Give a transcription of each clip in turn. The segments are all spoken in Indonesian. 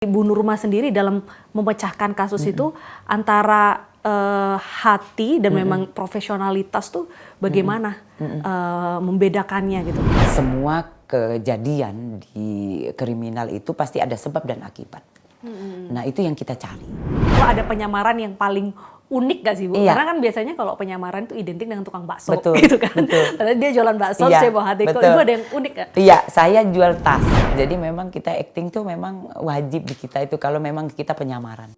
Ibu Nurma sendiri dalam memecahkan kasus itu antara hati dan memang profesionalitas tuh bagaimana membedakannya gitu? Semua kejadian di kriminal itu pasti ada sebab dan akibat. Nah itu yang kita cari. Ada penyamaran yang paling unik gak sih Bu? Iya. Karena kan biasanya kalau penyamaran itu identik dengan tukang bakso. Betul, Gitu kan. betul. Padahal dia jualan bakso, Iya, saya bawa hati. Kok betul. Ibu ada yang unik gak? Iya, saya jual tas. Jadi memang kita acting tuh memang wajib di kita itu kalau memang kita penyamaran.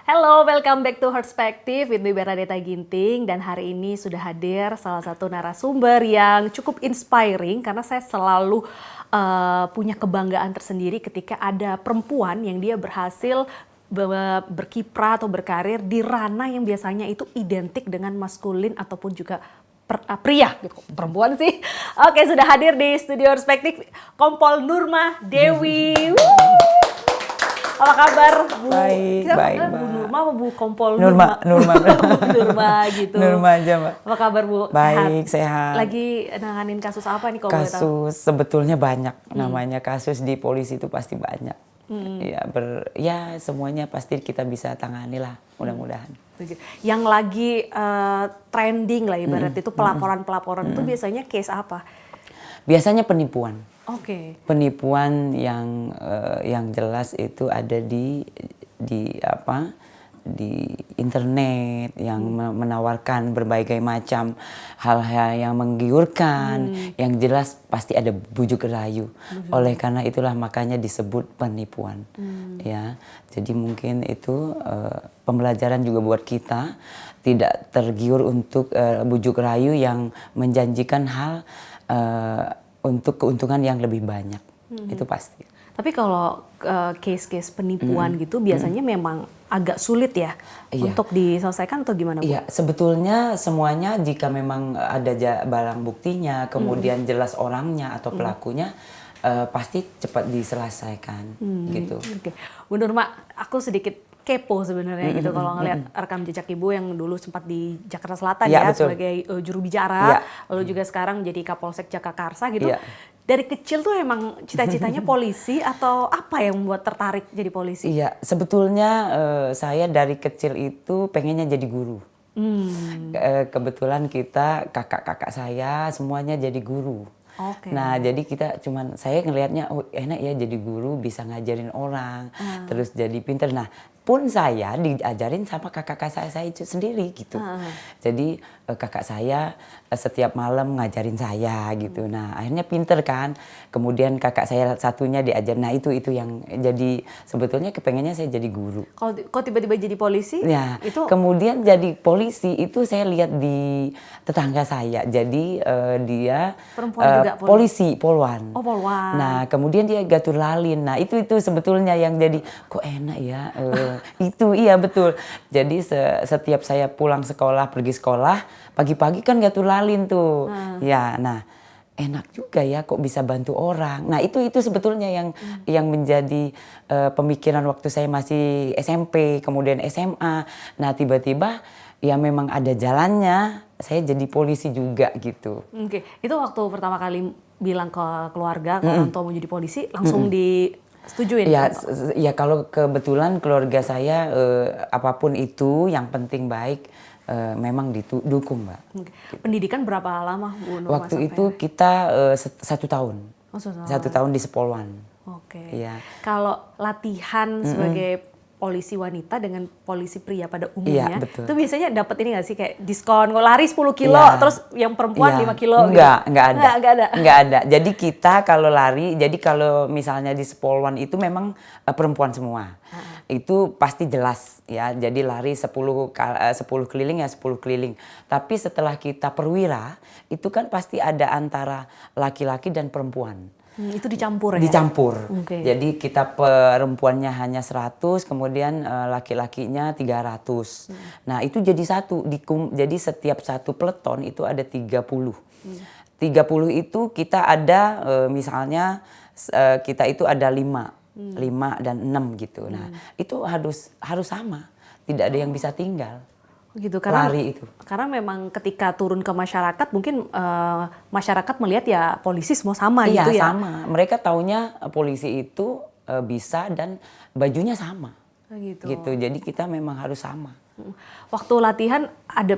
Hello, welcome back to Perspective with Bernadetta Ginting. Dan hari ini sudah hadir salah satu narasumber yang cukup inspiring karena saya selalu punya kebanggaan tersendiri ketika ada perempuan yang dia berhasil berkiprah atau berkarir di ranah yang biasanya itu identik dengan maskulin ataupun juga pria, perempuan sih. Oke, sudah hadir di studio Perspektif Kompol Nurma Dewi. Apa kabar Bu? Baik, Kita baik, Bu Nurma apa Bu Kompol Nurma. Nurma gitu. Nurma aja, Mbak. Apa kabar Bu? Baik, sehat. Lagi nanganin kasus apa nih kalau boleh tahu? Kasus sebetulnya banyak. Namanya kasus di polisi itu pasti banyak. Ya semuanya pasti kita bisa tangani lah, mudah-mudahan. Yang lagi trending lah ibarat itu pelaporan-pelaporan itu biasanya case apa? Biasanya penipuan. Oke. Penipuan yang jelas itu ada di internet yang menawarkan berbagai macam hal-hal yang menggiurkan, yang jelas pasti ada bujuk rayu. Oleh karena itulah makanya disebut penipuan. Ya, jadi mungkin itu pembelajaran juga buat kita tidak tergiur untuk bujuk rayu yang menjanjikan hal untuk keuntungan yang lebih banyak. Itu pasti. Tapi kalau case-case penipuan gitu biasanya memang agak sulit ya untuk diselesaikan atau gimana Bu? Iya, sebetulnya semuanya jika memang ada barang buktinya, kemudian jelas orangnya atau pelakunya, pasti cepat diselesaikan gitu. Oke. Bu Nurma, aku sedikit kepo sebenarnya gitu kalau ngelihat rekam jejak Ibu yang dulu sempat di Jakarta Selatan ya betul. sebagai juru bicara, Ya. lalu juga sekarang jadi Kapolsek Jagakarsa gitu. Ya. Dari kecil tuh emang cita-citanya polisi atau apa yang membuat tertarik jadi polisi? Iya, sebetulnya saya dari kecil itu pengennya jadi guru. Kebetulan kita kakak-kakak saya semuanya jadi guru. Oke. Nah jadi saya ngelihatnya oh enak ya jadi guru bisa ngajarin orang, terus jadi pinter. Nah pun saya diajarin sama kakak-kakak saya itu sendiri gitu. Jadi kakak saya setiap malam ngajarin saya gitu. Nah akhirnya pinter kan. Kemudian kakak saya satunya diajar. Nah itu yang jadi sebetulnya kepengennya saya jadi guru. Kalau tiba-tiba jadi polisi? Ya, Itu kemudian jadi polisi itu saya lihat di tetangga saya. Jadi dia perempuan juga polisi, polwan. Oh, polwan. Nah, kemudian dia gatur lalin. Nah, itu sebetulnya yang jadi kok enak ya. Itu iya betul. Jadi setiap saya pulang sekolah, pergi sekolah, pagi-pagi kan gatur lalin tuh. Ya, nah enak juga ya kok bisa bantu orang. Nah itu sebetulnya yang menjadi pemikiran waktu saya masih SMP, kemudian SMA. Nah tiba-tiba ya memang ada jalannya, saya jadi polisi juga gitu. Oke, itu waktu pertama kali bilang ke keluarga kalau orang tua mau jadi polisi langsung disetujuin? Ya kalau kebetulan keluarga saya apapun itu yang penting baik. Memang didukung Mbak. Pendidikan berapa lama Bu Nurma? Waktu itu kita 1 tahun. Oh, 1 tahun. 1 tahun di Sepolwan. Oke. Iya. Kalau latihan sebagai polisi wanita dengan polisi pria pada umumnya, betul. itu biasanya dapat ini nggak sih kayak diskon, kalau lari 10 kilo, terus yang perempuan 5 kilo Enggak ada. Nggak ada. Jadi kita kalau lari, jadi kalau misalnya di Sepolwan itu memang perempuan semua. Itu pasti jelas ya. Jadi lari 10 keliling ya 10 keliling. Tapi setelah kita perwira, itu kan pasti ada antara laki-laki dan perempuan. Itu dicampur ya? Dicampur. Okay. Jadi kita perempuannya hanya 100, kemudian laki-lakinya 300. Nah itu jadi satu. Jadi setiap satu peleton itu ada 30. 30 itu kita ada misalnya kita itu ada 5 dan 6 gitu. Nah itu harus sama. Tidak ada yang bisa tinggal. Gitu karena lari itu. karena memang ketika turun ke masyarakat mungkin masyarakat melihat ya polisi semua sama Iya, gitu ya. sama. Mereka taunya polisi itu bisa dan bajunya sama. Gitu. Gitu. Jadi kita memang harus sama. Waktu latihan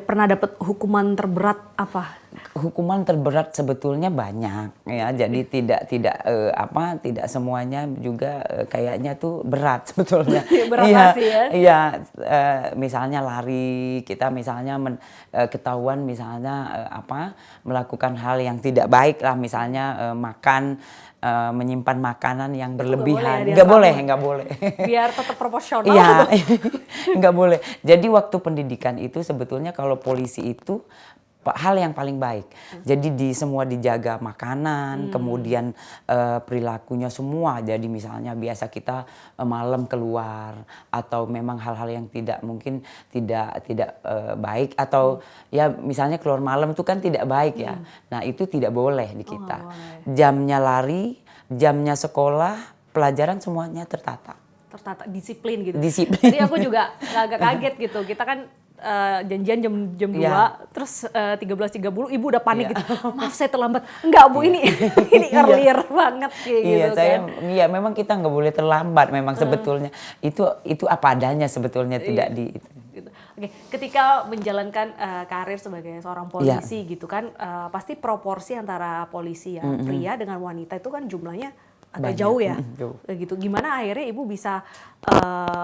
pernah dapat hukuman terberat apa? Hukuman terberat sebetulnya banyak ya. Jadi tidak semuanya juga kayaknya tuh berat sebetulnya. Berat Iya, pasti ya. iya. Misalnya lari, kita misalnya ketahuan misalnya melakukan hal yang tidak baik lah, misalnya makan menyimpan makanan yang berlebihan. Nggak boleh ya, Nggak boleh. biar tetap proporsional. Iya, nggak boleh. Jadi waktu pendidikan itu sebetulnya kalau polisi itu hal yang paling baik. Jadi semua dijaga makanan, kemudian perilakunya semua. Jadi misalnya biasa kita malam keluar atau memang hal-hal yang mungkin tidak baik atau ya misalnya keluar malam itu kan tidak baik ya. Nah itu tidak boleh di kita. Jamnya lari, jamnya sekolah, pelajaran semuanya tertata. Disiplin gitu. Disiplin. Tadi aku juga agak kaget gitu. Kita kan janjian jam 2, terus 13.30 ibu udah panik gitu. Maaf saya terlambat. Enggak Bu, ini earlier banget kayak gitu kan. Iya memang kita nggak boleh terlambat memang sebetulnya. Itu apa adanya sebetulnya tidak di itu. Gitu. Oke, ketika menjalankan karir sebagai seorang polisi gitu kan, pasti proporsi antara polisi yang pria dengan wanita itu kan jumlahnya agak jauh ya. Gitu. Gimana akhirnya ibu bisa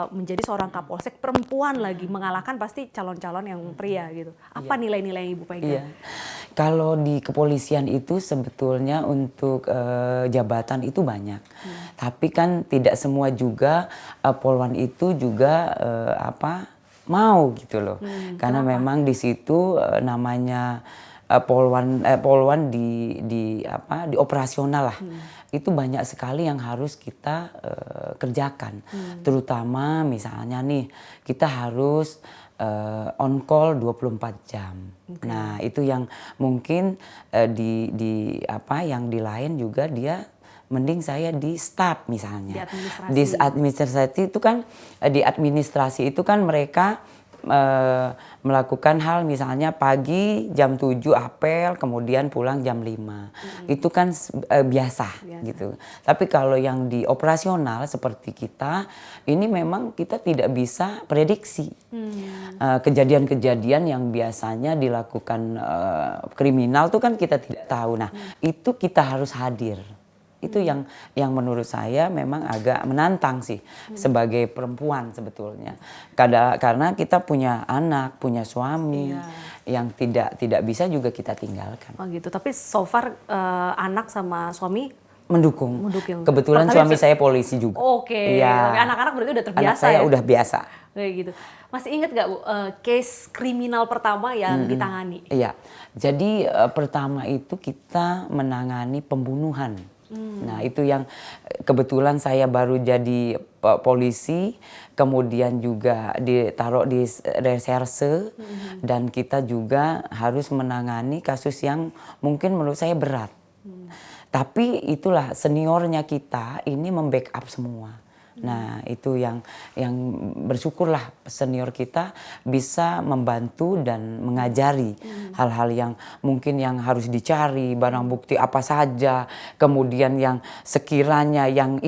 menjadi seorang kapolsek perempuan lagi, mengalahkan pasti calon-calon yang pria gitu. Apa nilai-nilai yang ibu pegang? Iya. Kalau di kepolisian itu sebetulnya untuk jabatan itu banyak. Tapi kan tidak semua juga polwan itu juga mau gitu loh. Karena memang di situ namanya polwan di operasional lah. Itu banyak sekali yang harus kita kerjakan. Terutama misalnya nih kita harus on call 24 jam. Nah, itu yang mungkin yang di lain juga dia mending saya di staff misalnya. Di administrasi itu kan mereka melakukan hal misalnya pagi jam 7 apel kemudian pulang jam 5. Itu kan biasa gitu. Tapi kalau yang di operasional seperti kita ini memang kita tidak bisa prediksi. Kejadian-kejadian yang biasanya dilakukan kriminal itu kan kita tidak tahu. Nah, itu kita harus hadir. Itu yang menurut saya memang agak menantang sih sebagai perempuan sebetulnya. Karena kita punya anak, punya suami yang tidak bisa juga kita tinggalkan. Oh gitu. Tapi so far anak sama suami mendukung. Kebetulan suami saya polisi juga. Oke. Iya. Anak-anak berarti udah terbiasa. Anak saya udah biasa. Kayak gitu. Masih ingat nggak Bu case kriminal pertama yang ditangani? Iya. Jadi pertama itu kita menangani pembunuhan. Nah itu yang kebetulan saya baru jadi polisi, kemudian juga ditaruh di reserse dan kita juga harus menangani kasus yang mungkin menurut saya berat. Tapi itulah seniornya kita ini membackup semua. Nah itu yang bersyukurlah senior kita bisa membantu dan mengajari hal-hal yang mungkin yang harus dicari, barang bukti apa saja, kemudian yang sekiranya yang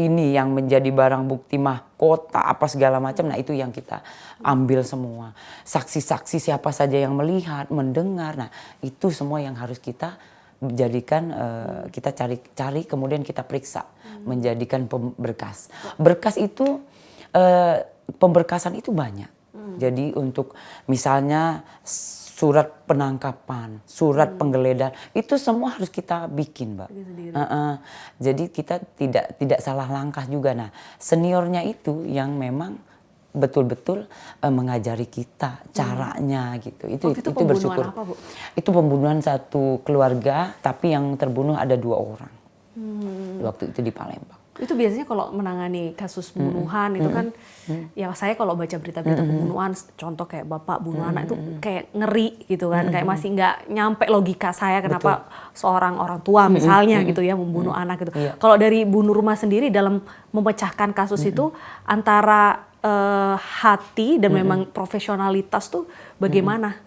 menjadi barang bukti mahkota apa segala macam, nah itu yang kita ambil semua. Saksi-saksi siapa saja yang melihat, mendengar, nah itu semua yang harus kita jadikan kita cari kemudian kita periksa menjadikan berkas. Berkas itu pemberkasan itu banyak. Jadi untuk misalnya surat penangkapan, surat penggeledahan itu semua harus kita bikin, Mbak. Jadi kita tidak salah langkah juga. Nah, seniornya itu yang memang betul-betul mengajari kita caranya gitu. Itu bersyukur. Apa, Bu? Itu pembunuhan satu keluarga, tapi yang terbunuh ada 2 orang. Waktu itu di Palembang. Itu biasanya kalau menangani kasus pembunuhan itu kan, ya saya kalau baca berita-berita pembunuhan, contoh kayak bapak bunuh anak itu kayak ngeri gitu kan, kayak masih nggak nyampe logika saya kenapa seorang orang tua misalnya gitu ya membunuh anak gitu. Kalau dari Bu Nurma sendiri dalam memecahkan kasus itu antara hati dan memang profesionalitas tuh bagaimana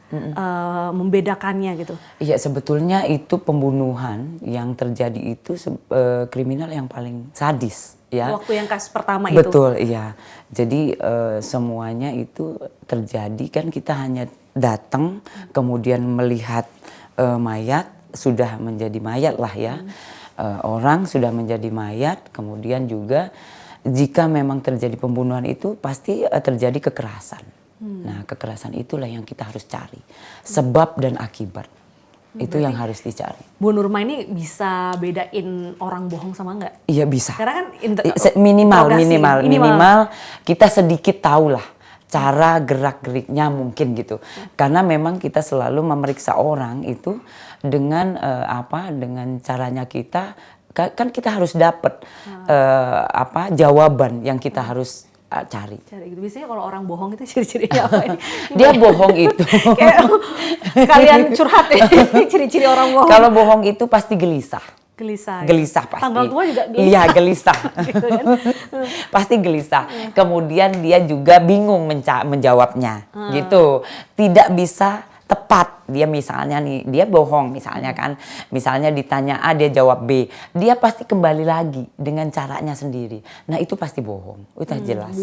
membedakannya gitu? Iya, sebetulnya itu pembunuhan yang terjadi itu kriminal yang paling sadis. Ya. Waktu yang kasus pertama itu. Betul, iya. Jadi semuanya itu terjadi kan kita hanya datang kemudian melihat mayat sudah menjadi mayat lah ya. Orang sudah menjadi mayat, kemudian juga jika memang terjadi pembunuhan itu pasti terjadi kekerasan. Nah, kekerasan itulah yang kita harus cari. Sebab dan akibat. Itu yang harus dicari. Bu Nurma ini bisa bedain orang bohong sama enggak? Iya bisa. Karena kan minimal kita sedikit tahu lah cara gerak-geriknya mungkin gitu. Karena memang kita selalu memeriksa orang itu dengan dengan caranya kita kan kita harus dapat jawaban yang kita harus cari gitu. Biasanya kalau orang bohong itu ciri-cirinya apa ini? Dia bohong itu kayak sekalian curhat ya, ciri-ciri orang bohong. Kalau bohong itu pasti gelisah. Gelisah pasti. Tanggal tua juga gelisah. Iya, gelisah. Gitu kan? Pasti gelisah. Kemudian dia juga bingung menjawabnya. Gitu. Tidak bisa tepat. Dia misalnya nih, dia bohong misalnya kan. Misalnya ditanya A, dia jawab B. Dia pasti kembali lagi dengan caranya sendiri. Nah, itu pasti bohong. Udah jelas.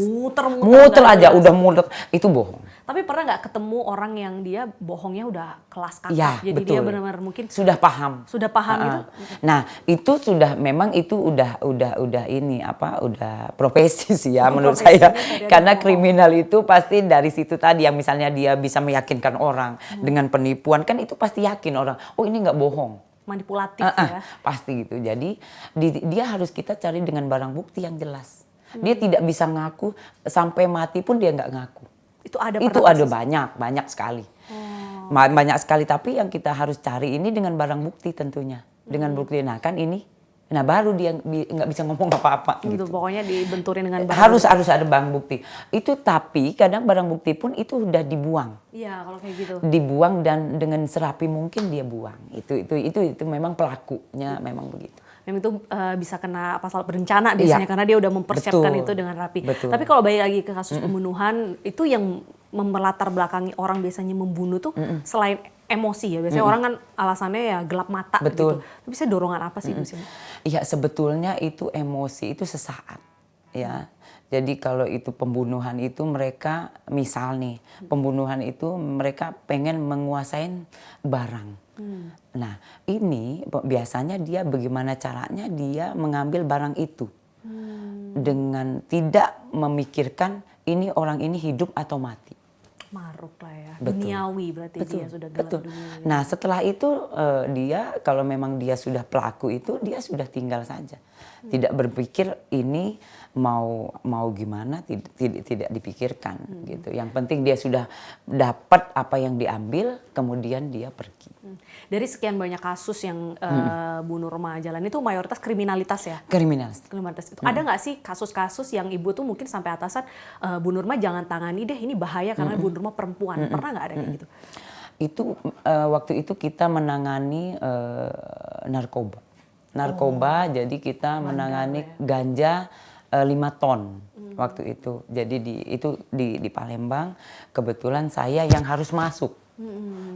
Muter aja, udah muter. Itu bohong. Tapi pernah nggak ketemu orang yang dia bohongnya udah kelas kakap? Ya, jadi betul. dia benar-benar mungkin sudah paham. Sudah paham itu. Nah, itu sudah memang itu udah profesi sih ya menurut saya. Karena kriminal itu pasti dari situ tadi yang misalnya dia bisa meyakinkan orang dengan penipuan, kan itu pasti yakin orang, oh ini nggak bohong. Manipulatif ya. Pasti gitu. Jadi dia harus kita cari dengan barang bukti yang jelas. Dia tidak bisa ngaku sampai mati pun dia nggak ngaku. Itu ada banyak sekali. Banyak sekali, tapi yang kita harus cari ini dengan barang bukti tentunya. Dengan bukti, nah kan ini, nah baru dia nggak bisa ngomong apa-apa. Gitu. Pokoknya dibenturin dengan barang harus ada barang bukti. Itu tapi kadang barang bukti pun itu udah dibuang. Iya, kalau kayak gitu. Dibuang dan dengan serapi mungkin dia buang. Itu memang pelakunya memang begitu. Yang itu bisa kena pasal berencana biasanya karena dia udah mempersiapkan itu dengan rapi. Betul. Tapi kalau balik lagi ke kasus pembunuhan, itu yang melatar belakangi orang biasanya membunuh tuh selain emosi ya. Biasanya orang kan alasannya ya gelap mata. Betul. Gitu. Tapi saya dorongan apa sih biasanya? Iya, sebetulnya itu emosi itu sesaat ya. Jadi kalau itu pembunuhan itu mereka misal nih pembunuhan itu mereka pengen menguasain barang. Nah ini biasanya dia bagaimana caranya dia mengambil barang itu dengan tidak memikirkan ini orang ini hidup atau mati. Maruk lah ya, duniawi berarti dia sudah gelap dunia. Nah setelah itu dia kalau memang dia sudah pelaku itu dia sudah tinggal saja. Tidak berpikir ini mau gimana, tidak dipikirkan gitu. Yang penting dia sudah dapat apa yang diambil, kemudian dia pergi. Dari sekian banyak kasus yang Bu Nurma jalani itu mayoritas kriminalitas ya? Kriminalitas itu. Ada nggak sih kasus-kasus yang ibu tuh mungkin sampai atasan Bu Nurma jangan tangani deh, ini bahaya karena Bu Nurma perempuan. Pernah nggak ada kayak gitu? Itu waktu itu kita menangani narkoba, jadi kita menangani ganja 5 ton waktu itu. Jadi di Palembang kebetulan saya yang harus masuk.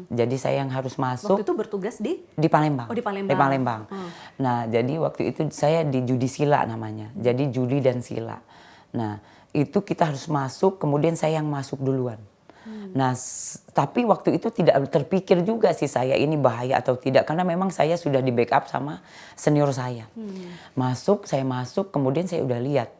Jadi saya yang harus masuk. Waktu itu bertugas di Palembang. Oh, di Palembang. Di Palembang. Nah, jadi waktu itu saya di judi sila namanya. Jadi judi dan sila. Nah, itu kita harus masuk, kemudian saya yang masuk duluan. Nah, tapi waktu itu tidak terpikir juga sih saya ini bahaya atau tidak karena memang saya sudah di backup sama senior saya. Saya masuk, kemudian saya udah lihat.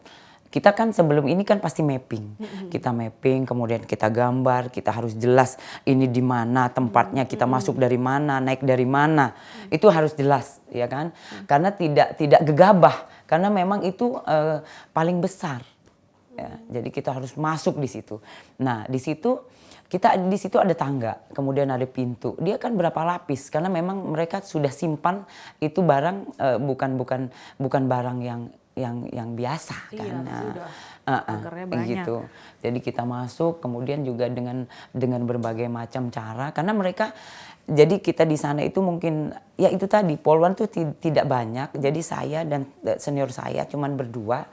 Kita kan sebelum ini kan pasti mapping. Kita mapping, kemudian kita gambar, kita harus jelas ini di mana tempatnya, kita masuk dari mana, naik dari mana. Itu harus jelas, ya kan? Karena tidak gegabah, karena memang itu paling besar. Ya, jadi kita harus masuk di situ. Nah, di situ ada tangga, kemudian ada pintu. Dia kan berapa lapis karena memang mereka sudah simpan itu barang bukan barang yang biasa kan. Gitu. Jadi kita masuk kemudian juga dengan berbagai macam cara karena mereka jadi kita di sana itu mungkin ya itu tadi poluan tuh tidak banyak. Jadi saya dan senior saya cuman berdua.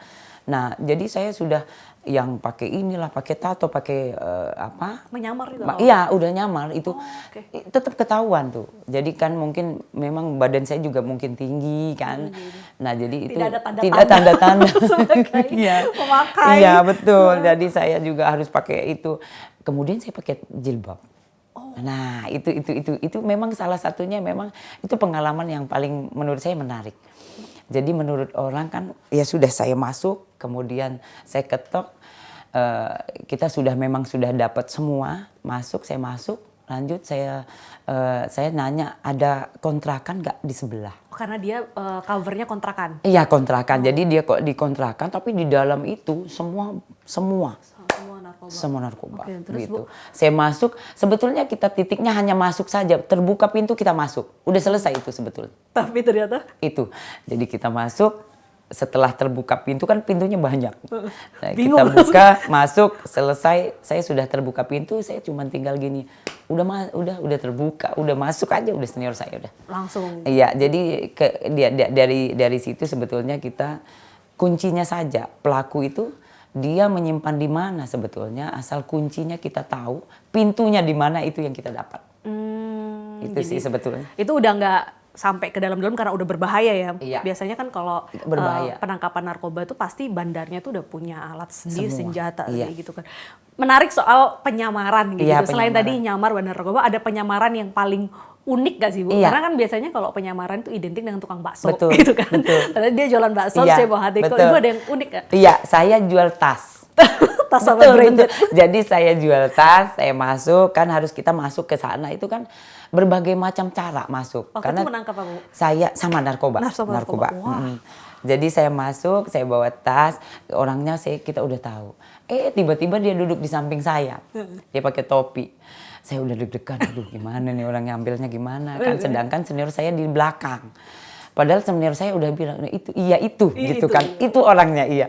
Nah, jadi saya sudah yang pakai inilah, pakai tato, pakai apa? Menyamar juga. Iya, udah nyamar itu Oke. tetap ketahuan tuh. Jadi kan mungkin memang badan saya juga mungkin tinggi kan. Nah, jadi itu Tidak ada tanda-tanda tidak tanda-tanda. sebagai Iya. pemakai. Iya, betul. Jadi saya juga harus pakai itu. Kemudian saya pakai jilbab. Nah, itu memang salah satunya memang itu pengalaman yang paling menurut saya menarik. Jadi menurut orang kan ya sudah saya masuk, kemudian saya ketok, kita memang sudah dapat semua, saya masuk, lanjut saya nanya ada kontrakan nggak di sebelah? Karena dia covernya kontrakan. Iya kontrakan, jadi dia kok di kontrakan tapi di dalam itu semua Semua narkoba. semua narkoba. Oke, terus, gitu. Bu? Saya masuk, sebetulnya kita titiknya hanya masuk saja, terbuka pintu kita masuk, udah selesai itu sebetulnya. Tapi ternyata Itu. Jadi kita masuk, setelah terbuka pintu kan pintunya banyak. Nah, kita Bingung. buka, masuk, selesai, saya sudah terbuka pintu, saya cuma tinggal gini. Udah terbuka, udah masuk aja, udah senior saya udah. langsung. Iya, jadi dari situ sebetulnya kita kuncinya saja pelaku itu dia menyimpan di mana sebetulnya, asal kuncinya kita tahu, pintunya di mana itu yang kita dapat. Itu sih sebetulnya. Itu udah nggak sampai ke dalam-dalam karena udah berbahaya ya. Iya. Biasanya kan kalau Berbahaya. penangkapan narkoba itu pasti bandarnya tuh udah punya alat sendiri, Semua. senjata Iya. kayak gitu kan. Menarik soal penyamaran gitu. Iya, Selain penyamaran. tadi nyamar bandar narkoba, ada penyamaran yang paling unik gak sih Bu? Iya. Karena kan biasanya kalau penyamaran itu identik dengan tukang bakso Betul, gitu kan. betul. Karena dia jualan bakso, Iya, saya bawa hati kok. betul. Itu ada yang unik gak? Iya, saya jual tas. Tas sama Betul, branded. betul. Jadi saya jual tas, saya masuk, kan harus kita masuk ke sana itu kan berbagai macam cara masuk. Waktu itu menangkap apa Bu? Saya sama narkoba. Narkoba. Wah. Jadi saya masuk, saya bawa tas, orangnya kita udah tahu. Tiba-tiba dia duduk di samping saya. Dia pakai topi. Saya udah deg-degan, aduh gimana nih orang ngambilnya gimana kan. Sedangkan senior saya di belakang. Padahal senior saya udah bilang, nah, itu gitu Itu. kan. Itu orangnya, iya.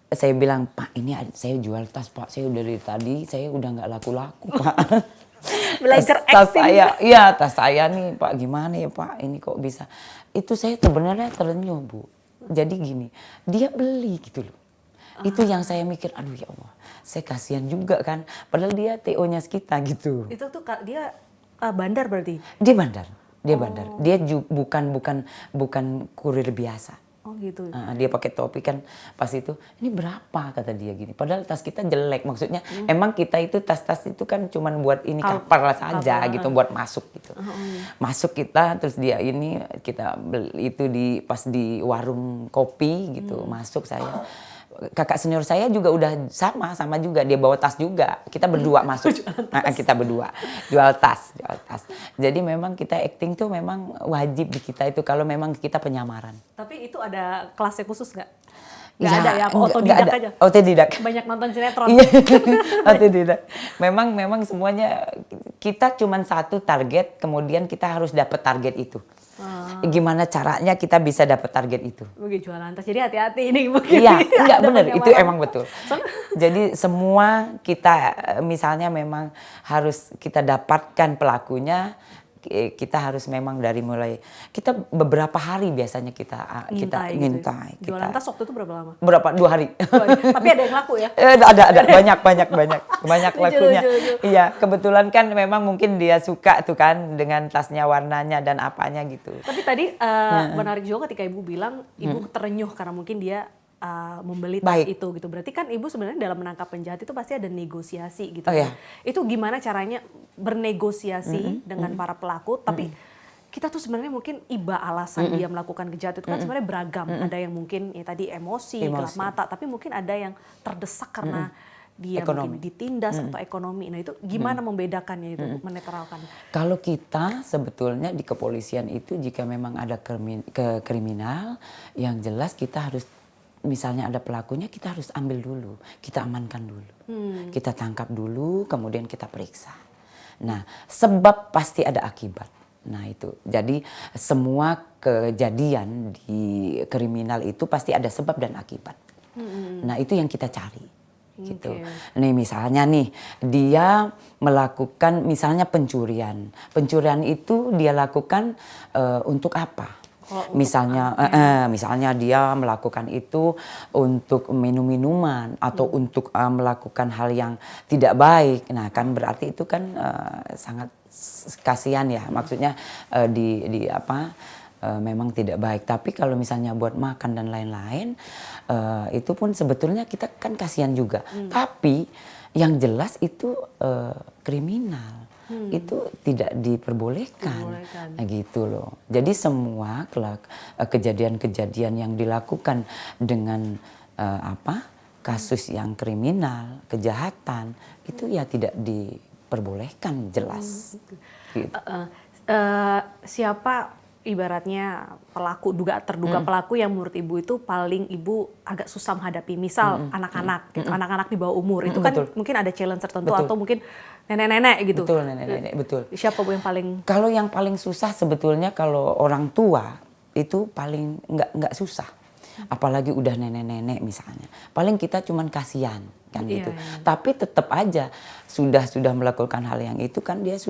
Saya bilang, Pak ini saya jual tas Pak, saya udah dari tadi, saya udah nggak laku-laku Pak. Belajar tas acting. saya, iya tas saya nih Pak, gimana ya Pak, ini kok bisa. Itu saya sebenarnya terenyuh Bu. Jadi gini, dia beli gitu loh. Itu yang saya mikir, aduh ya Allah, saya kasihan juga kan. Padahal dia TO-nya kita gitu. Itu tuh dia bandar berarti? Dia bandar. Dia bukan kurir biasa. Oh gitu. Dia pakai topi kan pas itu, ini berapa kata dia gini. Padahal tas kita jelek, maksudnya emang kita itu tas-tas itu kan cuman buat ini kapal saja gitu, buat masuk gitu. Masuk kita terus dia ini kita beli itu pas di warung kopi gitu, masuk saya. Kakak senior saya juga udah sama juga, dia bawa tas juga. Kita berdua masuk. Kita berdua jual tas. Jadi memang kita acting tuh memang wajib di kita itu kalau memang kita penyamaran. Tapi itu ada kelasnya khusus nggak? Nggak Ya, ada ya, apa nggak otodidak ada. aja? Otodidak. Banyak nonton sinetron. Iya, otodidak. Memang semuanya kita cuman satu target, kemudian kita harus dapat target itu. Gimana caranya kita bisa dapat target itu? Begitu jualan tas, jadi hati-hati ini mungkin. Iya, enggak Ada benar, itu penyamaran. emang betul. Jadi semua kita misalnya memang harus kita dapatkan pelakunya, kita harus memang dari mulai kita beberapa hari biasanya kita ngintai. Gitu. Jualan tas waktu itu berapa lama? Berapa? 2 hari. Tapi ada yang laku ya? Ada banyak lakunya. Lucu. Iya, kebetulan kan memang mungkin dia suka tuh kan dengan tasnya, warnanya dan apanya gitu. Tapi tadi menarik juga ketika Ibu bilang Ibu terenyuh karena mungkin dia membeli tas Baik. itu gitu. Berarti kan Ibu sebenarnya dalam menangkap penjahat itu pasti ada negosiasi gitu. Oh, iya. Itu gimana caranya bernegosiasi dengan para pelaku tapi kita tuh sebenarnya mungkin iba alasan dia melakukan kejahatan itu kan sebenarnya beragam. Ada yang mungkin ya tadi emosi, gelap mata, tapi mungkin ada yang terdesak karena dia mungkin ditindas atau ekonomi. Nah itu gimana membedakannya itu, menetralkan? Kalau kita sebetulnya di kepolisian itu jika memang ada kriminal, yang jelas kita harus misalnya ada pelakunya kita harus ambil dulu, kita amankan dulu, kita tangkap dulu, kemudian kita periksa. Nah, sebab pasti ada akibat. Nah itu, jadi semua kejadian di kriminal itu pasti ada sebab dan akibat. Nah itu yang kita cari. Gitu. Nih misalnya nih dia melakukan misalnya pencurian. Pencurian itu dia lakukan untuk apa? Misalnya dia melakukan itu untuk minum-minuman atau untuk melakukan hal yang tidak baik. Nah, kan berarti itu kan sangat kasihan ya. Maksudnya memang tidak baik. Tapi kalau misalnya buat makan dan lain-lain, itu pun sebetulnya kita kan kasihan juga. Tapi yang jelas itu kriminal. Itu tidak diperbolehkan. Nah, gitu loh. Jadi semua kejadian-kejadian yang dilakukan dengan kasus yang kriminal, kejahatan, itu ya tidak diperbolehkan, jelas. Gitu. Siapa ibaratnya terduga pelaku yang menurut ibu itu paling ibu agak susah menghadapi, misal anak-anak gitu, anak-anak di bawah umur itu kan mungkin ada challenge tertentu atau mungkin nenek-nenek gitu. Betul, nenek-nenek, betul. Siapa bu yang paling? Kalau yang paling susah sebetulnya kalau orang tua itu paling nggak susah, apalagi udah nenek-nenek misalnya. Paling kita cuman kasihan kan gitu. Tapi tetap aja sudah melakukan hal yang itu kan dia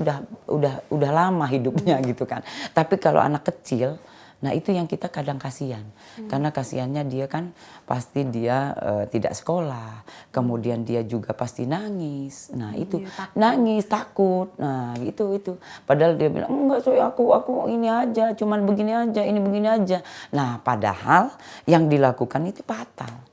udah lama hidupnya gitu kan. Tapi kalau anak kecil, nah itu yang kita kadang kasihan. Karena kasihannya dia kan pasti dia tidak sekolah, kemudian dia juga pasti nangis. Nah itu nangis, takut. Nah itu. Padahal dia bilang enggak soalnya aku ini aja, cuman begini aja, ini begini aja. Nah padahal yang dilakukan itu fatal.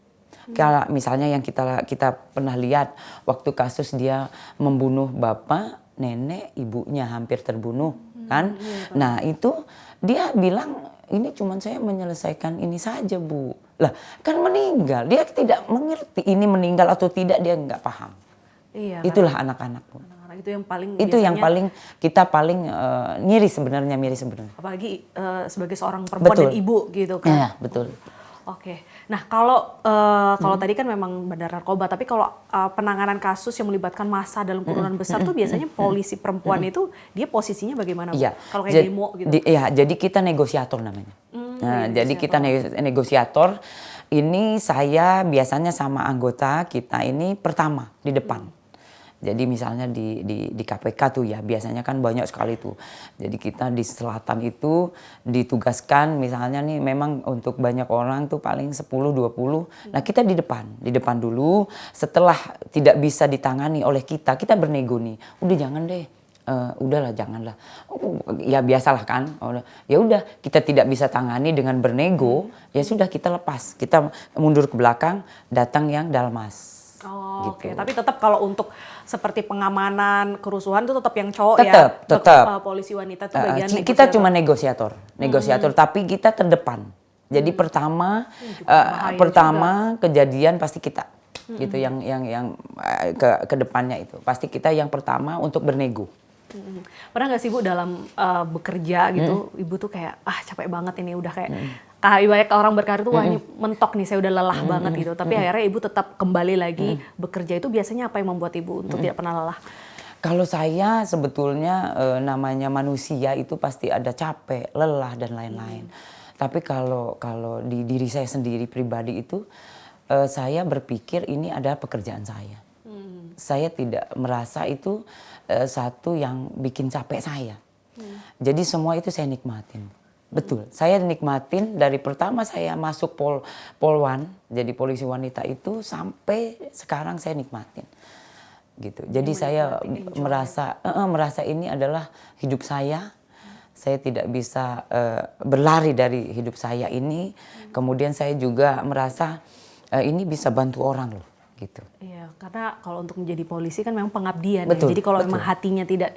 Kalau misalnya yang kita pernah lihat waktu kasus dia membunuh bapak, nenek, ibunya hampir terbunuh kan. Nah itu dia bilang ini cuman saya menyelesaikan ini saja bu. Lah kan meninggal, dia tidak mengerti ini meninggal atau tidak, dia nggak paham. Iya, itulah anak-anak bu. Anak-anak itu yang paling kita paling miris sebenarnya. Apalagi sebagai seorang perempuan dan ibu gitu kan. Iya, betul. Oke, nah kalau tadi kan memang bandar narkoba, tapi kalau penanganan kasus yang melibatkan massa dalam kerumunan besar tuh biasanya polisi perempuan itu dia posisinya bagaimana? Iya. Kalau kayak demo gitu? Jadi kita negosiator namanya. Jadi kita negosiator. Ini saya biasanya sama anggota kita ini pertama di depan. Jadi misalnya di KPK tuh ya biasanya kan banyak sekali tuh. Jadi kita di selatan itu ditugaskan misalnya nih memang untuk banyak orang tuh paling 10-20. Nah kita di depan dulu. Setelah tidak bisa ditangani oleh kita bernego nih. Udah jangan deh. Udahlah janganlah. Ya biasalah kan. Ya udah kita tidak bisa tangani dengan bernego. Ya sudah kita lepas. Kita mundur ke belakang, datang yang dalmas. Oh, gitu. Oke. Tapi tetap kalau untuk seperti pengamanan kerusuhan itu tetap yang cowok tetap. Polisi wanita itu bagian kita cuma negosiator, tapi kita terdepan. Jadi pertama kejadian pasti kita, gitu yang ke depannya itu pasti kita yang pertama untuk bernego. Pernah nggak sih Bu dalam bekerja gitu, Ibu tuh kayak capek banget ini udah kayak banyak orang berkarir tuh wah ini mentok nih saya udah lelah banget gitu, tapi akhirnya Ibu tetap kembali lagi bekerja, itu biasanya apa yang membuat Ibu untuk tidak pernah lelah? Kalau saya sebetulnya namanya manusia itu pasti ada capek, lelah dan lain-lain. Tapi kalau di diri saya sendiri pribadi itu saya berpikir ini adalah pekerjaan saya. Saya tidak merasa itu satu yang bikin capek saya. Jadi semua itu saya nikmatin. Betul, saya nikmatin dari pertama saya masuk Polwan, jadi polisi wanita itu sampai sekarang saya nikmatin. Gitu. Jadi saya merasa ini adalah hidup saya. Saya tidak bisa berlari dari hidup saya ini. Kemudian saya juga merasa ini bisa bantu orang loh. Gitu. Iya, karena kalau untuk menjadi polisi kan memang pengabdian. Betul, ya. Jadi kalau memang hatinya tidak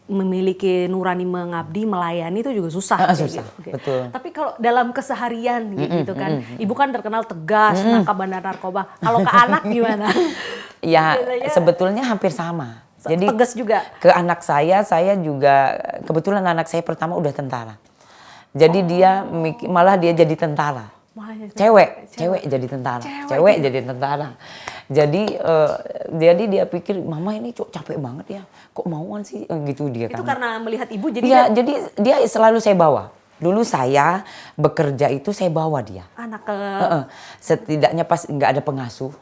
memiliki nurani mengabdi, melayani itu juga susah. Susah, gitu. betul. Tapi kalau dalam keseharian gitu kan, Ibu kan terkenal tegas, nangkap bandar narkoba. Kalau ke anak gimana? Ya, sebetulnya hampir sama. Jadi tegas juga. Ke anak saya juga kebetulan anak saya pertama udah tentara. Jadi dia malah dia jadi tentara. Cewek jadi tentara. Cewek jadi tentara. Jadi dia pikir mama ini capek banget ya. Kok mauan sih gitu dia kan. Itu karena melihat Ibu jadi ya, jadi dia selalu saya bawa. Dulu saya bekerja itu saya bawa dia. Anak ke setidaknya pas nggak ada pengasuh,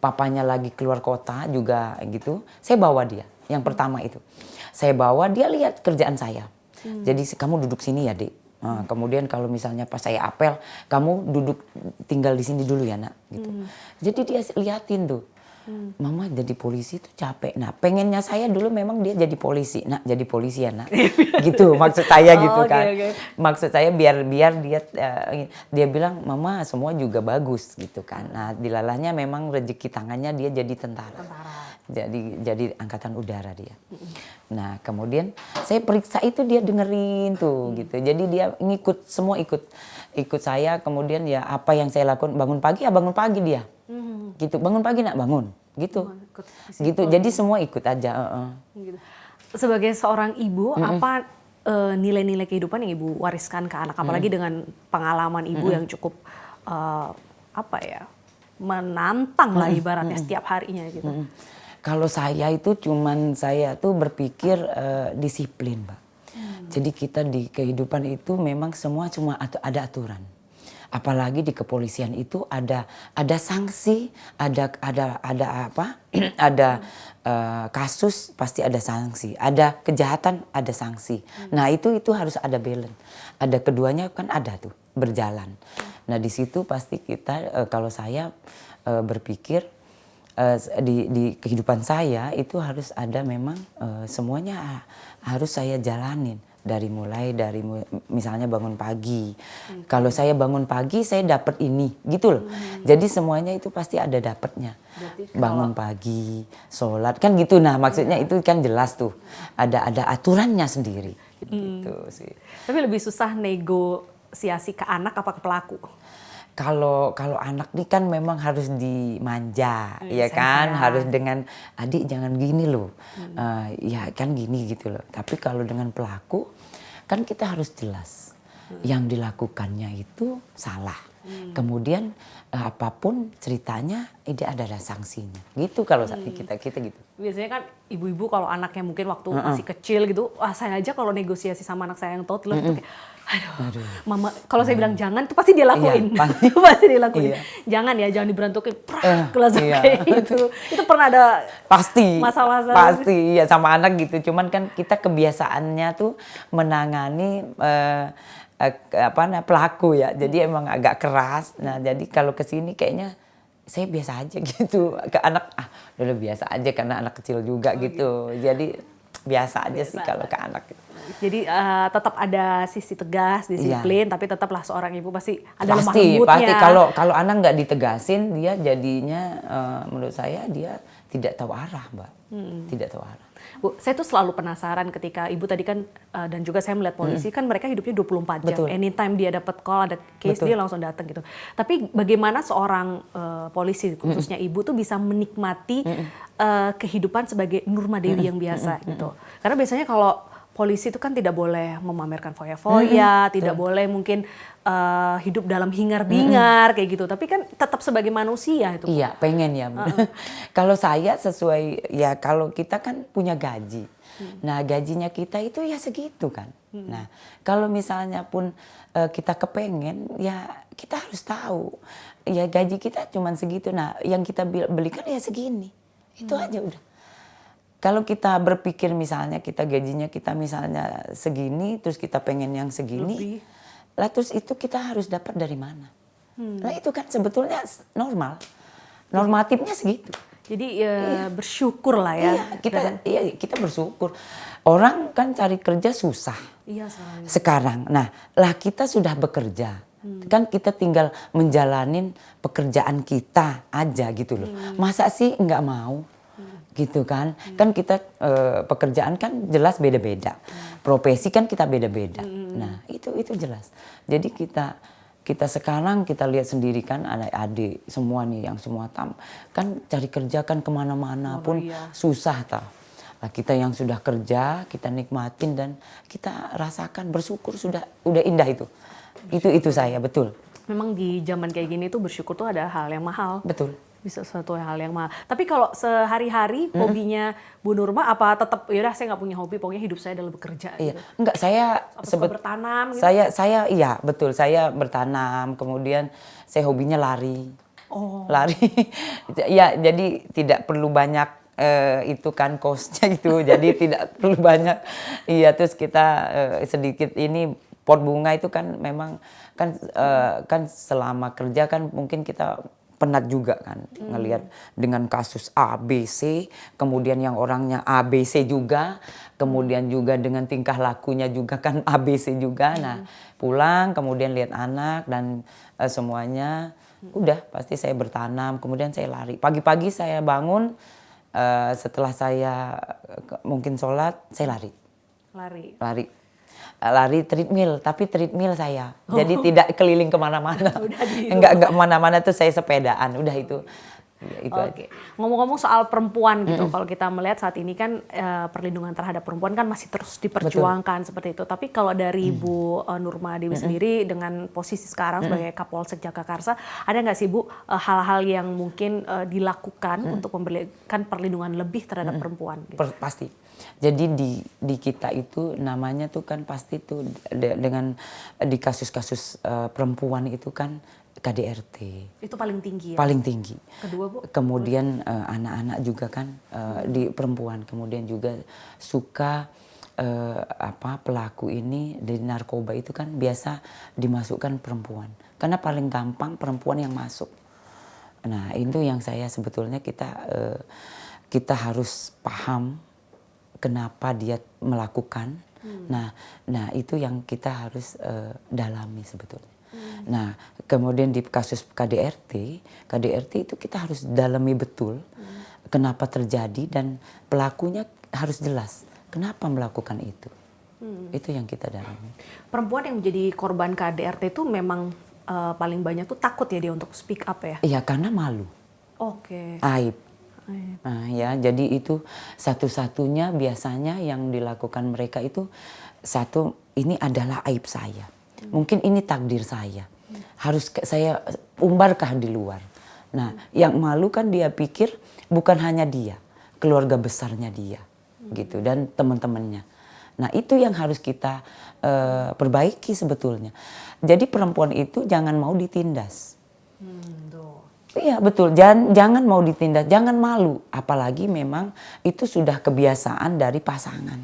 papanya lagi keluar kota juga gitu, saya bawa dia. Yang pertama itu. Saya bawa dia lihat kerjaan saya. Jadi kamu duduk sini ya, Dek. Kemudian kalau misalnya pas saya apel, kamu duduk tinggal di sini dulu ya nak, gitu. Jadi dia liatin tuh, mama jadi polisi tuh capek. Nah pengennya saya dulu memang dia jadi polisi, nak jadi polisi ya nak, gitu maksud saya gitu Oke, kan. oke. Maksud saya biar dia bilang mama semua juga bagus gitu kan. Nah dilalahnya memang rezeki tangannya dia jadi tentara. Jadi angkatan udara dia. Nah kemudian saya periksa itu dia dengerin tuh gitu. Jadi dia ikut saya. Kemudian ya apa yang saya lakukan, bangun pagi ya bangun pagi dia. Gitu, bangun pagi nak bangun gitu. Gitu. Jadi semua ikut aja. Gitu. Sebagai seorang ibu, apa nilai-nilai kehidupan yang ibu wariskan ke anak, apalagi dengan pengalaman ibu yang cukup apa ya, menantang lah ibaratnya setiap harinya gitu. Kalau saya itu saya tuh berpikir disiplin, Mbak. Jadi kita di kehidupan itu memang semua cuma ada aturan. Apalagi di kepolisian itu ada sanksi, ada apa? Ada kasus pasti ada sanksi, ada kejahatan ada sanksi. Nah itu harus ada balance. Ada keduanya kan ada tuh berjalan. Nah di situ pasti kita kalau saya berpikir di kehidupan saya itu harus ada memang semuanya harus saya jalanin. Mulai dari misalnya bangun pagi. Kalau saya bangun pagi saya dapat ini gitu loh. Jadi semuanya itu pasti ada dapatnya. Bangun pagi, sholat kan gitu. Nah maksudnya itu kan jelas tuh. Ada aturannya sendiri. Gitu sih. Tapi lebih susah negosiasi ke anak apa ke pelaku? Kalau anak nih kan memang harus dimanja, ya kan, harus dengan adik jangan gini loh, ya kan gini gitu loh. Tapi kalau dengan pelaku kan kita harus jelas, yang dilakukannya itu salah. Kemudian apapun ceritanya, ada sanksinya. Gitu kalau kita gitu. Biasanya kan ibu-ibu kalau anaknya mungkin waktu masih kecil gitu, saya aja kalau negosiasi sama anak saya yang toddler itu kayak, aduh, mama, kalau saya bilang jangan, itu pasti dia lakuin. Iya, pasti dia lakuin. Iya. Jangan ya, jangan diberantukin, langsung kayak gitu. Itu pernah ada masa-masa? Pasti, ya sama anak gitu. Cuman kan kita kebiasaannya tuh menangani pelaku ya. Jadi emang agak keras. Nah jadi kalau kesini kayaknya saya biasa aja gitu. Ke anak, udah biasa aja karena anak kecil juga gitu. Jadi biasa aja sih kalau ke anak. Jadi tetap ada sisi tegas, disiplin, tapi tetaplah seorang ibu pasti ada lemah Pasti lembutnya. kalau anak nggak ditegasin, dia jadinya menurut saya dia tidak tahu arah, Mbak. Tidak tahu arah. Bu, saya tuh selalu penasaran ketika ibu tadi kan dan juga saya melihat polisi kan mereka hidupnya 24 jam. Betul. Anytime dia dapat call, ada case, Betul. dia langsung datang gitu. Tapi bagaimana seorang polisi khususnya ibu tuh bisa menikmati kehidupan sebagai Nurma Dewi yang biasa gitu. Karena biasanya kalau polisi itu kan tidak boleh memamerkan foya-foya, tidak boleh mungkin hidup dalam hingar-bingar kayak gitu. Tapi kan tetap sebagai manusia itu. Iya, pengen ya. Kalau saya sesuai ya kalau kita kan punya gaji. Nah, gajinya kita itu ya segitu kan. Nah, kalau misalnya pun kita kepengen ya kita harus tahu ya gaji kita cuma segitu. Nah, yang kita belikan ya segini. Itu aja udah. Kalau kita berpikir misalnya kita gajinya kita misalnya segini, terus kita pengen yang segini, lah terus itu kita harus dapat dari mana? Nah itu kan sebetulnya normal, normatifnya segitu. Jadi bersyukur lah ya. Kita bersyukur. Orang kan cari kerja susah. Iya sekarang. Nah lah kita sudah bekerja. Kan kita tinggal menjalanin pekerjaan kita aja gitu loh. Masa sih nggak mau? Gitu kan kita pekerjaan kan jelas beda-beda, profesi kan kita beda-beda. Nah itu jelas. Jadi kita sekarang kita lihat sendiri kan adik-adik semua nih yang semua kan cari kerja kan kemana-mana pun susah tau. Nah, kita yang sudah kerja kita nikmatin dan kita rasakan bersyukur udah indah itu. Itu saya betul. Memang di zaman kayak gini tuh bersyukur tuh ada hal yang mahal. Betul. Bisa suatu hal yang mahal. Tapi kalau sehari-hari hobinya Bu Nurma apa tetap yaudah saya nggak punya hobi, pokoknya hidup saya adalah bekerja. Iya. Gitu. Enggak, saya suka bertanam gitu? Saya iya betul, saya bertanam, kemudian saya hobinya lari. Lari. Ya, jadi tidak perlu banyak itu kan cost-nya itu. Jadi tidak perlu banyak. Iya, terus kita sedikit ini pot bunga itu kan memang kan selama kerja kan mungkin kita penat juga kan ngelihat dengan kasus A, B, C, kemudian yang orangnya A, B, C juga, kemudian juga dengan tingkah lakunya juga kan A, B, C juga. Nah, pulang kemudian lihat anak dan semuanya, udah pasti saya bertanam, kemudian saya lari. Pagi-pagi saya bangun, setelah saya mungkin sholat, saya lari. Lari treadmill, tapi treadmill saya. Jadi tidak keliling kemana-mana. Enggak kemana-mana tuh saya sepedaan, udah itu. Ya, itu Oke. Ngomong-ngomong soal perempuan gitu, kalau kita melihat saat ini kan perlindungan terhadap perempuan kan masih terus diperjuangkan seperti itu. Tapi kalau dari Bu Nurma Dewi sendiri dengan posisi sekarang sebagai Kapolsek Jagakarsa, ada nggak sih Bu hal-hal yang mungkin dilakukan untuk memberikan perlindungan lebih terhadap perempuan? Gitu? Pasti. Jadi di kita itu namanya tuh kan pasti tuh dengan di kasus-kasus perempuan itu kan KDRT. Itu paling tinggi ya? Paling tinggi. Kedua Bu? Kemudian anak-anak juga kan di perempuan. Kemudian juga suka pelaku ini dari narkoba itu kan biasa dimasukkan perempuan. Karena paling gampang perempuan yang masuk. Nah itu yang saya sebetulnya kita harus paham kenapa dia melakukan. Nah itu yang kita harus dalami sebetulnya. Nah, kemudian di kasus KDRT itu kita harus dalami betul kenapa terjadi dan pelakunya harus jelas kenapa melakukan itu. Itu yang kita dalami. Perempuan yang menjadi korban KDRT itu memang paling banyak tuh takut ya dia untuk speak up ya? Iya, karena malu. Oke. Aib. Nah, ya, jadi itu satu-satunya biasanya yang dilakukan mereka itu ini adalah aib saya. Mungkin ini takdir saya. Harus saya umbarkah di luar. Nah, yang malu kan dia pikir bukan hanya dia, keluarga besarnya dia gitu dan teman-temannya. Nah, itu yang harus kita perbaiki sebetulnya. Jadi perempuan itu jangan mau ditindas. Iya betul, jangan mau ditindas, jangan malu. Apalagi memang itu sudah kebiasaan dari pasangan.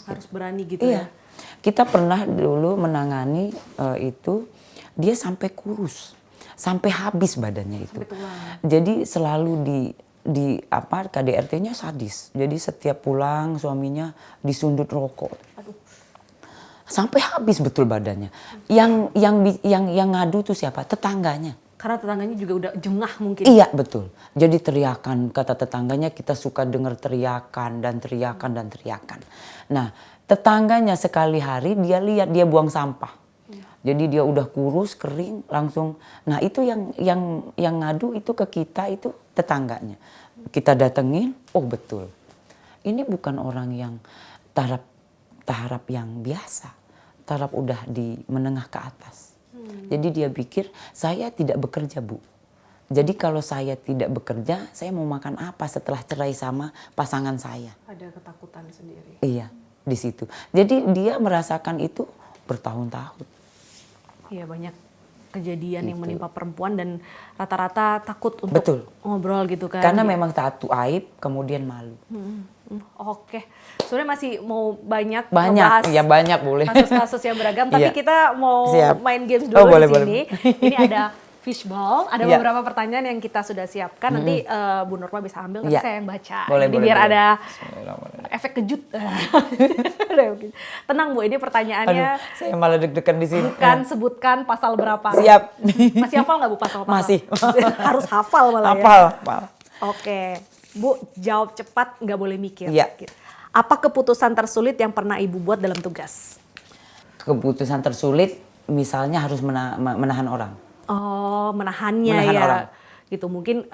Harus berani gitu iya. ya? Kita pernah dulu menangani itu, dia sampai kurus, sampai habis badannya itu. Jadi selalu KDRT-nya sadis. Jadi setiap pulang suaminya disundut rokok. Sampai habis betul badannya. Yang ngadu tuh siapa? Tetangganya. Karena tetangganya juga udah jengah mungkin. Iya betul. Jadi teriakan, kata tetangganya kita suka dengar teriakan. Nah tetangganya sekali hari dia lihat dia buang sampah. Jadi dia udah kurus, kering, langsung. Nah itu yang ngadu itu ke kita itu tetangganya. Kita datengin, oh betul. Ini bukan orang yang taraf yang biasa. Taraf udah di menengah ke atas. Jadi dia pikir saya tidak bekerja Bu. Jadi kalau saya tidak bekerja, saya mau makan apa setelah cerai sama pasangan saya? Ada ketakutan sendiri. Iya, di situ. Jadi dia merasakan itu bertahun-tahun. Iya, banyak kejadian yang menimpa perempuan dan rata-rata takut untuk ngobrol gitu kan. Karena memang satu aib, kemudian malu. Oke, sebenarnya masih mau banyak ya banyak boleh. kasus-kasus yang beragam, tapi kita mau main games dulu di sini. Ini ada fishball, ada beberapa pertanyaan yang kita sudah siapkan. Nanti Bu Nurma bisa ambil, nanti saya yang baca. Jadi biar ada efek kejut. Tenang Bu, ini pertanyaannya. Aduh, saya malah deg-degan di sini. Bukan sebutkan pasal berapa. Siap. Masih hafal nggak Bu pasal-pasal? Masih. Harus hafal malah ya. Hafal. Oke, Bu jawab cepat, nggak boleh mikir. Iya. Apa keputusan tersulit yang pernah Ibu buat dalam tugas? Keputusan tersulit misalnya harus menahan orang. Oh, menahan orang. Gitu mungkin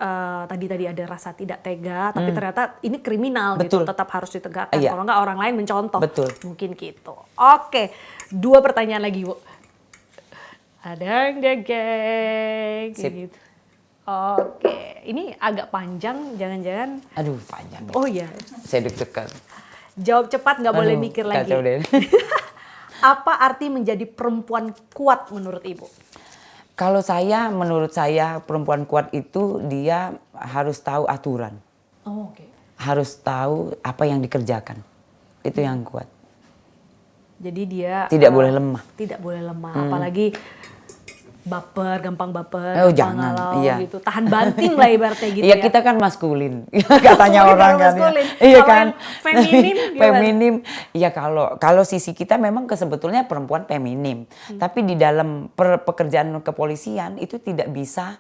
tadi ada rasa tidak tega, tapi ternyata ini kriminal gitu, tetap harus ditegakkan. Kalau nggak orang lain mencontoh. Betul. Mungkin gitu. Oke, 2 pertanyaan lagi Bu. Ada geng. Gitu. Oke, ini agak panjang, jangan-jangan. Aduh, panjang. Oh iya. Saya deg-degan. Jawab cepat, nggak boleh mikir lagi. Kacau deh. Apa arti menjadi perempuan kuat menurut Ibu? Kalau menurut saya perempuan kuat itu dia harus tahu aturan. Oh, oke. Harus tahu apa yang dikerjakan. Itu yang kuat. Jadi dia Tidak boleh lemah. Tidak boleh lemah, apalagi baper, gampang baper, Oh, gampang jangan, galau iya. gitu. Tahan banting lah ibaratnya gitu Iya, ya. kita kan maskulin, katanya Maskulin, orang kalau kan. Ya. maskulin. Iya Kalau kan. yang feminim gimana? Feminim, ya kalau sisi kita memang sebetulnya perempuan feminim, tapi di dalam pekerjaan kepolisian itu tidak bisa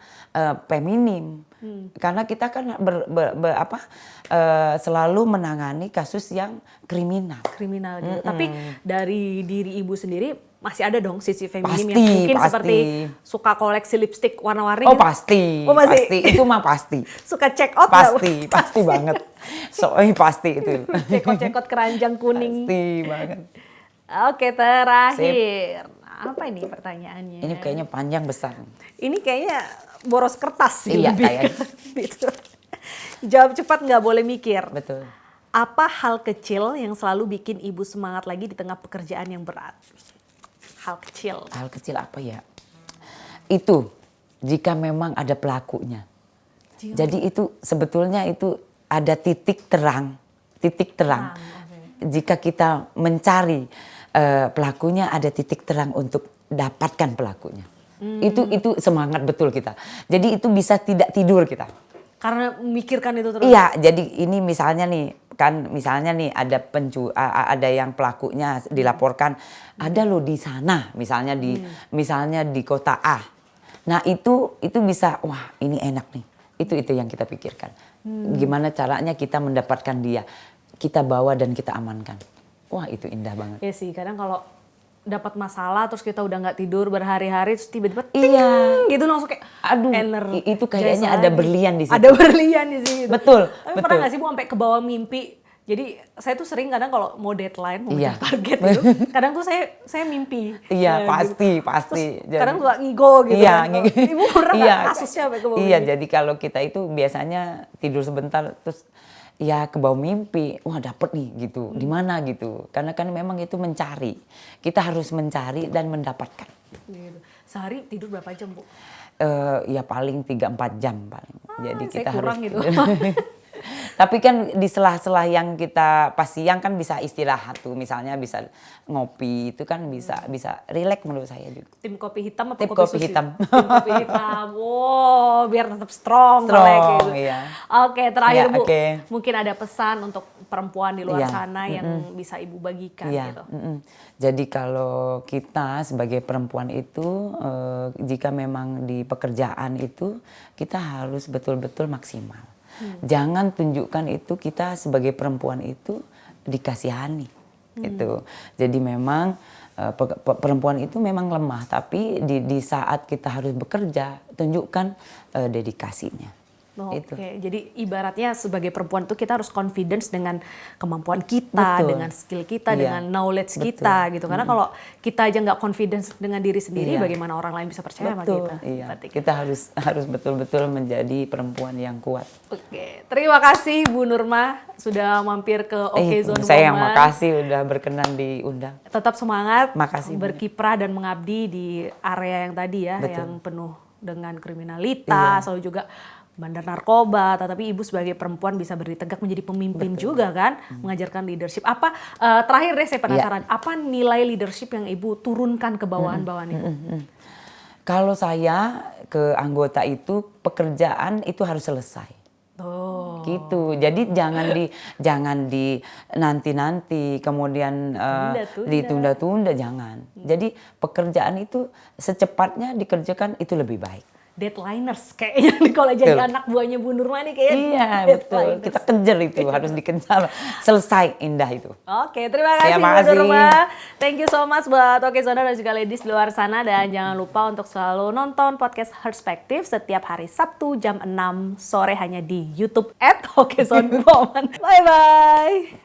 feminim, karena kita kan selalu menangani kasus yang kriminal. Kriminal gitu. Tapi dari diri ibu sendiri masih ada dong sisi feminim yang Pasti, mungkin pasti. seperti suka koleksi lipstik warna-warni Oh gitu. pasti, Oh, masih? pasti itu mah pasti. Suka check out nggak? Pasti banget. Pasti itu. Cekot-cekot keranjang kuning. Pasti banget. Oke, terakhir. Apa ini pertanyaannya? Ini kayaknya panjang besar. Ini kayaknya boros kertas sih Iya, lebih kayaknya. gitu. Jawab cepat, nggak boleh mikir. Betul. Apa hal kecil yang selalu bikin ibu semangat lagi di tengah pekerjaan yang berat? Hal kecil. Hal kecil apa ya? Itu jika memang ada pelakunya. Jadi itu sebetulnya itu ada titik terang. Jika kita mencari pelakunya, ada titik terang untuk dapatkan pelakunya. Itu semangat betul kita. Jadi itu bisa tidak tidur kita. Karena memikirkan itu terus. Iya, jadi ini misalnya nih ada yang pelakunya dilaporkan ada loh di sana, misalnya di kota A. Nah, itu bisa wah, ini enak nih. Itu yang kita pikirkan. Gimana caranya kita mendapatkan dia? Kita bawa dan kita amankan. Wah, itu indah banget. Ya sih, kadang kalau dapat masalah terus kita udah nggak tidur berhari-hari terus tiba-tiba Iya. gitu langsung kayak Aduh, itu kayaknya ada berlian di situ. Ada berlian di situ. Betul, Tapi betul. pernah nggak sih Bu sampai ke bawah mimpi? Jadi saya tuh sering kadang kalau mau deadline, mau Iya. ngejar target gitu, kadang tuh saya mimpi. Iya, Ya, pasti. Terus kadang suka ngigo gitu. Iya, kan. Ibu pernah nggak kasusnya sampai ke bawah Iya, mimpi? jadi kalau kita itu biasanya tidur sebentar terus ya ke bawah mimpi, wah dapet nih gitu, di mana gitu. Karena kan memang itu mencari. Kita harus mencari dan mendapatkan. Gitu. Sehari tidur berapa jam, Bu? Ya paling 3-4 jam paling. Jadi saya kita kurang harus gitu. Tapi kan di sela-sela yang kita pas siang kan bisa istirahat tuh, misalnya bisa ngopi, itu kan bisa rileks menurut saya juga. Tim kopi hitam apa Tim kopi kopi susu? hitam. Tim kopi hitam. Wow, biar tetap strong. Strong, kayak gitu. iya. Oke, terakhir Iya, Bu. oke. Mungkin ada pesan untuk perempuan di luar Iya, sana yang bisa Ibu bagikan Iya, gitu. Jadi kalau kita sebagai perempuan itu jika memang di pekerjaan itu kita harus betul-betul maksimal. Jangan tunjukkan itu kita sebagai perempuan itu dikasihani gitu. Jadi memang perempuan itu memang lemah, tapi di saat kita harus bekerja tunjukkan dedikasinya. Oke, jadi ibaratnya sebagai perempuan tuh kita harus confidence dengan kemampuan kita, Betul. dengan skill kita, Iya. dengan knowledge Betul. kita gitu. Karena kalau kita aja nggak confidence dengan diri sendiri, Iya. bagaimana orang lain bisa percaya sama Betul, kita? iya. Berarti Kita harus betul-betul menjadi perempuan yang kuat. Oke, terima kasih Bu Nurma sudah mampir ke Oke Zone Saya yang Woman. makasih udah berkenan diundang. Tetap semangat, Makasih, Bu. berkiprah dan mengabdi di area yang tadi ya, Betul. yang penuh dengan kriminalitas, lalu juga bandar narkoba. Tetapi Ibu sebagai perempuan bisa berdiri tegak menjadi pemimpin juga kan, mengajarkan leadership. Apa terakhir deh saya penasaran, apa nilai leadership yang Ibu turunkan ke bawahan-bawahan Ibu? Kalau saya ke anggota itu pekerjaan itu harus selesai. Oh. Gitu. Jadi jangan di nanti-nanti kemudian Tunda-tunda. ditunda-tunda, jangan. Jadi pekerjaan itu secepatnya dikerjakan itu lebih baik. Deadliners kayaknya nih kalau jadi Betul. anak buahnya Bu Nurma nih kayaknya Iya, betul. deadliners. Kita kejar itu, harus dikejar. Selesai indah itu. Oke, terima kasih Bu makasih. Nurma. Thank you so much buat Oke Zona dan juga ladies di luar sana. Dan jangan lupa untuk selalu nonton podcast Perspektif setiap hari Sabtu jam 6 sore hanya di YouTube @okezone woman. Bye-bye.